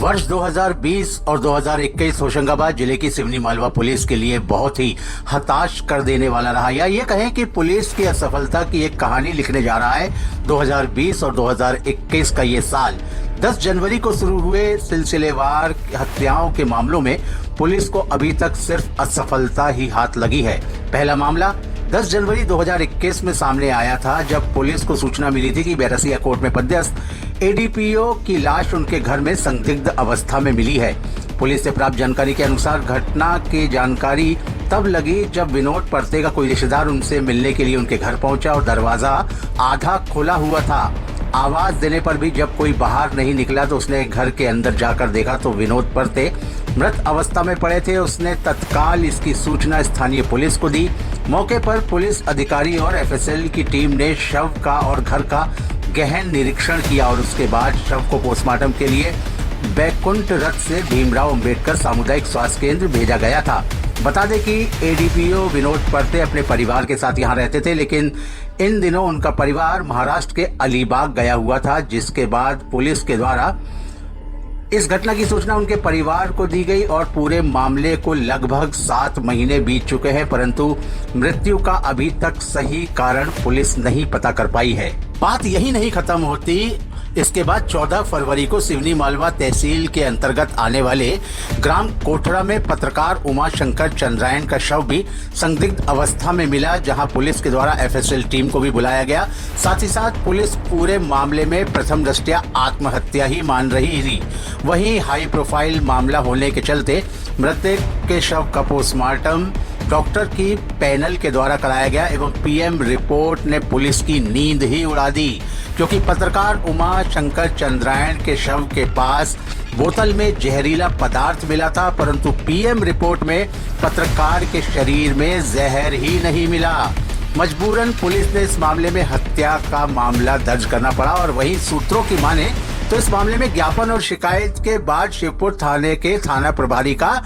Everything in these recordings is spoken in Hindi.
वर्ष 2020 और 2021 होशंगाबाद जिले की सिवनी मालवा पुलिस के लिए बहुत ही हताश कर देने वाला रहा, या ये कहें कि पुलिस की असफलता की एक कहानी लिखने जा रहा है। 2020 और 2021 का ये साल 10 जनवरी को शुरू हुए सिलसिलेवार हत्याओं के मामलों में पुलिस को अभी तक सिर्फ असफलता ही हाथ लगी है। पहला मामला 10 जनवरी 2021 में सामने आया था, जब पुलिस को सूचना मिली थी कि बैरसिया कोर्ट में पदस्थ एडीपीओ की लाश उनके घर में संदिग्ध अवस्था में मिली है। पुलिस से प्राप्त जानकारी के अनुसार घटना की जानकारी तब लगी जब विनोद परते का कोई रिश्तेदार उनसे मिलने के लिए उनके घर पहुंचा और दरवाजा आधा खुला हुआ था। आवाज देने पर भी जब कोई बाहर नहीं निकला तो उसने घर के अंदर जाकर देखा तो विनोद परते मृत अवस्था में पड़े थे। उसने तत्काल इसकी सूचना स्थानीय पुलिस को दी। मौके पर पुलिस अधिकारी और एफएसएल की टीम ने शव का और घर का गहन निरीक्षण किया और उसके बाद शव को पोस्टमार्टम के लिए बैकुंठ रथ से भीमराव अंबेडकर सामुदायिक स्वास्थ्य केंद्र भेजा गया था। बता दें कि एडीपीओ विनोद परते अपने परिवार के साथ यहाँ रहते थे, लेकिन इन दिनों उनका परिवार महाराष्ट्र के अलीबाग गया हुआ था, जिसके बाद पुलिस के द्वारा इस घटना की सूचना उनके परिवार को दी गई और पूरे मामले को लगभग 7 महीने बीत चुके हैं, परंतु मृत्यु का अभी तक सही कारण पुलिस नहीं पता कर पाई है। बात यही नहीं खत्म होती। इसके बाद 14 फरवरी को सिवनी मालवा तहसील के अंतर्गत आने वाले ग्राम कोठरा में पत्रकार उमा शंकर चंद्रायन का शव भी संदिग्ध अवस्था में मिला, जहां पुलिस के द्वारा एफएसएल टीम को भी बुलाया गया। साथ ही साथ पुलिस पूरे मामले में प्रथम दृष्टया आत्महत्या ही मान रही थी। वहीं हाई प्रोफाइल मामला होने के चलते मृतक के शव का पोस्टमार्टम डॉक्टर की पैनल के द्वारा कराया गया एवं पीएम रिपोर्ट ने पुलिस की नींद ही उड़ा दी, क्योंकि पत्रकार उमा शंकर चंद्रायन के शव के पास बोतल में जहरीला पदार्थ मिला था, परंतु पीएम रिपोर्ट में पत्रकार के शरीर में जहर ही नहीं मिला। मजबूरन पुलिस ने इस मामले में हत्या का मामला दर्ज करना पड़ा और वहीं सूत्रों की माने तो इस मामले में ज्ञापन और शिकायत के बाद शिवपुर थाने के थाना प्रभारी का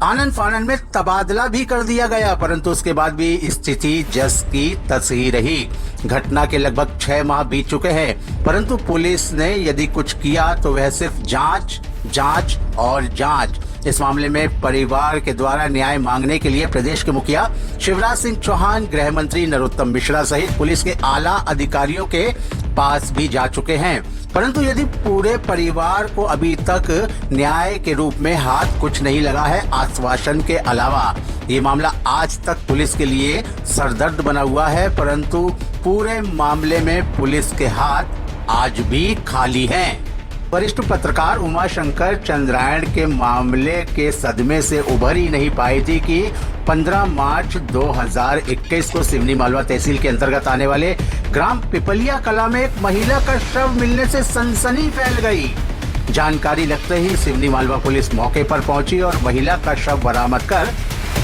आनन फानन में तबादला भी कर दिया गया, परंतु उसके बाद भी स्थिति जस की तस ही रही। घटना के लगभग 6 माह बीत चुके हैं, परंतु पुलिस ने यदि कुछ किया तो वह सिर्फ जांच और जांच। इस मामले में परिवार के द्वारा न्याय मांगने के लिए प्रदेश के मुखिया शिवराज सिंह चौहान, गृह मंत्री नरोत्तम मिश्रा सहित पुलिस के आला अधिकारियों के पास भी जा चुके हैं, परंतु यदि पूरे परिवार को अभी तक न्याय के रूप में हाथ कुछ नहीं लगा है आश्वासन के अलावा। ये मामला आज तक पुलिस के लिए सरदर्द बना हुआ है, परंतु पूरे मामले में पुलिस के हाथ आज भी खाली हैं। वरिष्ठ पत्रकार उमा शंकर चंद्रायन के मामले के सदमे से उभर ही नहीं पाई थी कि 15 मार्च 2021 को सिवनी मालवा तहसील के अंतर्गत आने वाले ग्राम पिपलिया कला में एक महिला का शव मिलने से सनसनी फैल गई। जानकारी लगते ही सिवनी मालवा पुलिस मौके पर पहुंची और महिला का शव बरामद कर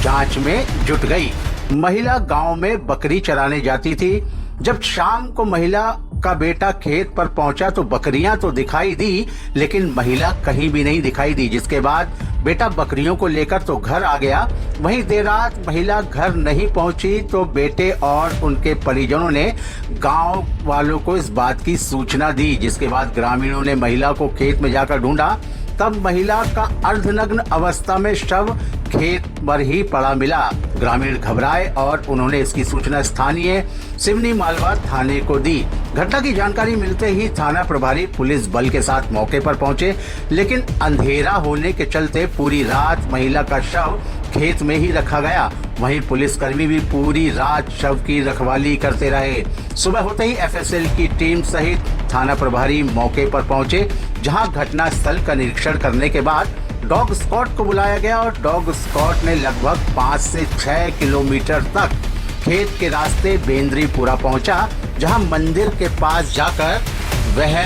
जांच में जुट गई। महिला गांव में बकरी चराने जाती थी। जब शाम को महिला का बेटा खेत पर पहुंचा तो बकरियां तो दिखाई दी, लेकिन महिला कहीं भी नहीं दिखाई दी, जिसके बाद बेटा बकरियों को लेकर तो घर आ गया। वहीं देर रात महिला घर नहीं पहुंची तो बेटे और उनके परिजनों ने गांव वालों को इस बात की सूचना दी, जिसके बाद ग्रामीणों ने महिला को खेत में जाकर ढूंढा। तब महिला का अर्धनग्न अवस्था में शव खेत पर ही पड़ा मिला। ग्रामीण घबराए और उन्होंने इसकी सूचना स्थानीय सिवनी मालवा थाने को दी। घटना की जानकारी मिलते ही थाना प्रभारी पुलिस बल के साथ मौके पर पहुंचे, लेकिन अंधेरा होने के चलते पूरी रात महिला का शव खेत में ही रखा गया। वहीं पुलिसकर्मी भी पूरी रात शव की रखवाली करते रहे। सुबह होते ही एफएसएल की टीम सहित थाना प्रभारी मौके पर पहुंचे, जहां घटना स्थल का निरीक्षण करने के बाद डॉग स्क्वाड को बुलाया गया और डॉग स्क्वाड ने लगभग 5 से 6 किलोमीटर तक खेत के रास्ते बेंद्रीपुरा पहुंचा, जहां मंदिर के पास जाकर वह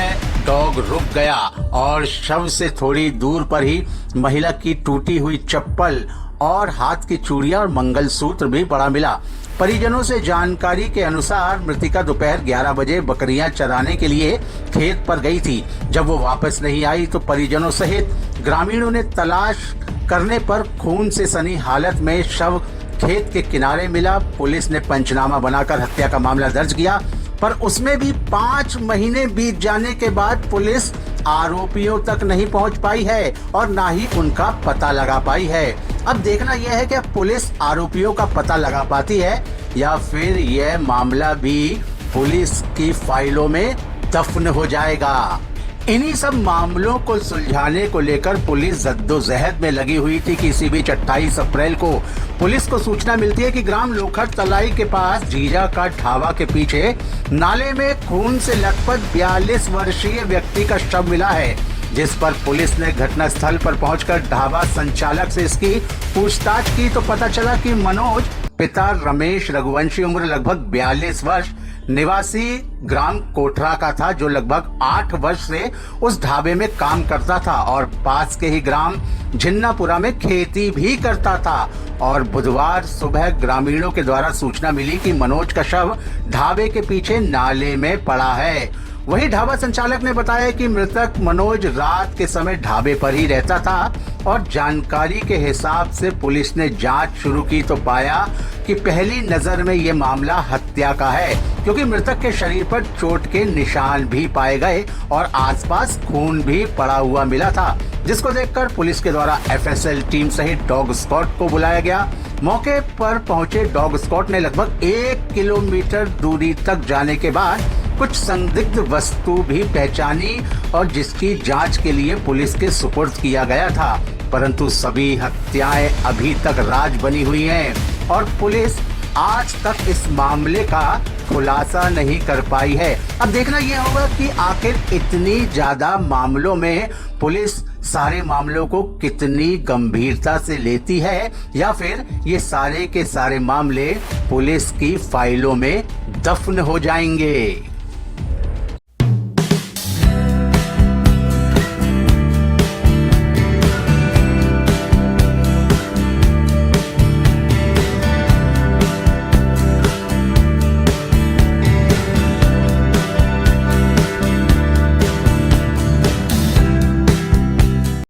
डॉग रुक गया और शव से थोड़ी दूर पर ही महिला की टूटी हुई चप्पल और हाथ की चूड़ियां और मंगलसूत्र भी पड़ा मिला। परिजनों से जानकारी के अनुसार मृतिका दोपहर 11 बजे बकरियां चराने के लिए खेत पर गई थी। जब वो वापस नहीं आई तो परिजनों सहित ग्रामीणों ने तलाश करने पर खून से सनी हालत में शव खेत के किनारे मिला। पुलिस ने पंचनामा बनाकर हत्या का मामला दर्ज किया, पर उसमें भी 5 महीने बीत जाने के बाद पुलिस आरोपियों तक नहीं पहुंच पाई है और ना ही उनका पता लगा पाई है। अब देखना यह है कि पुलिस आरोपियों का पता लगा पाती है या फिर यह मामला भी पुलिस की फाइलों में दफन हो जाएगा। इन्हीं सब मामलों को सुलझाने को लेकर पुलिस जद्दोजहद में लगी हुई थी कि इसी बीच 28 अप्रैल को पुलिस को सूचना मिलती है कि ग्राम लोखट तलाई के पास जीजा का ढाबा के पीछे नाले में खून से लथपथ 42 वर्षीय व्यक्ति का शव मिला है, जिस पर पुलिस ने घटनास्थल पर पहुंचकर ढाबा संचालक से इसकी पूछताछ की तो पता चला कि मनोज पिता रमेश रघुवंशी उम्र लगभग 42 वर्ष निवासी ग्राम कोठरा का था, जो लगभग 8 वर्ष से उस ढाबे में काम करता था और पास के ही ग्राम झिन्नापुरा में खेती भी करता था। और बुधवार सुबह ग्रामीणों के द्वारा सूचना मिली कि मनोज का शव ढाबे के पीछे नाले में पड़ा है। वहीं ढाबा संचालक ने बताया कि मृतक मनोज रात के समय ढाबे पर ही रहता था और जानकारी के हिसाब से पुलिस ने जांच शुरू की तो पाया कि पहली नजर में ये मामला हत्या का है, क्योंकि मृतक के शरीर पर चोट के निशान भी पाए गए और आसपास खून भी पड़ा हुआ मिला था, जिसको देखकर पुलिस के द्वारा एफएसएल टीम सहित डॉग स्क्वाड को बुलाया गया। मौके पर पहुंचे डॉग स्क्वाड ने लगभग 1 किलोमीटर दूरी तक जाने के बाद कुछ संदिग्ध वस्तु भी पहचानी और जिसकी जांच के लिए पुलिस के सुपुर्द किया गया था, परंतु सभी हत्याएं अभी तक राज बनी हुई हैं और पुलिस आज तक इस मामले का खुलासा नहीं कर पाई है। अब देखना यह होगा कि आखिर इतनी ज्यादा मामलों में पुलिस सारे मामलों को कितनी गंभीरता से लेती है या फिर ये सारे के सारे मामले पुलिस की फाइलों में दफन हो जाएंगे।